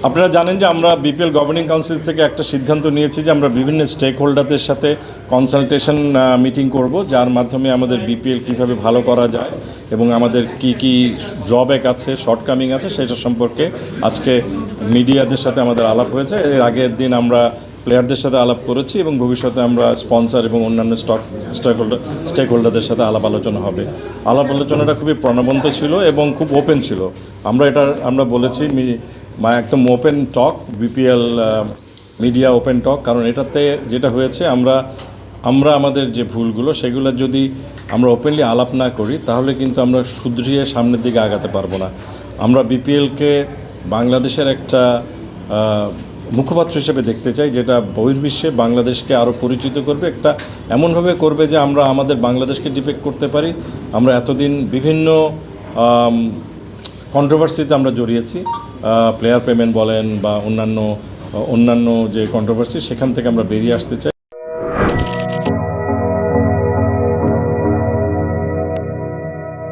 আপনারা জানেন যে আমরা বিপিএল গভর্নিং কাউন্সিল থেকে একটা সিদ্ধান্ত নিয়েছি যে আমরা বিভিন্ন স্টেক হোল্ডারদের সাথে কনসালটেশন মিটিং করব, যার মাধ্যমে আমাদের বিপিএল কীভাবে ভালো করা যায় এবং আমাদের কি কি ড্রব্যাক আছে, শর্টকামিং আছে, সেটা সম্পর্কে আজকে মিডিয়াদের সাথে আমাদের আলাপ হয়েছে। এর আগের দিন আমরা প্লেয়ারদের সাথে আলাপ করেছি এবং ভবিষ্যতে আমরা স্পন্সর এবং অন্যান্য স্টেক হোল্ডারদের সাথে আলাপ আলোচনা হবে। আলাপ আলোচনাটা খুবই প্রাণবন্ত ছিল এবং খুব ওপেন ছিল। আমরা বলেছি একদম ওপেন টক, বিপিএল মিডিয়া ওপেন টক, কারণ এটাতে যেটা হয়েছে আমরা আমাদের যে ভুলগুলো সেগুলো যদি আমরা ওপেনলি আলাপ না করি তাহলে কিন্তু আমরা শুধরিয়ে সামনের দিকে আগাতে পারবো না। আমরা বিপিএলকে বাংলাদেশের একটা মুখপাত্র হিসেবে দেখতে চাই, যেটা বহির্বিশ্বে বাংলাদেশকে আরও পরিচিত করবে, একটা এমনভাবে করবে যে আমরা আমাদের বাংলাদেশকে ডিপেক্ট করতে পারি। আমরা এতদিন বিভিন্ন কন্ট্রোভার্সিতে আমরা জড়িয়েছি, প্লেয়ার পেমেন্ট বলেন বা অন্যান্য যে কন্ট্রোভার্সি, সেখান থেকে আমরা বেরিয়ে আসতে চাই।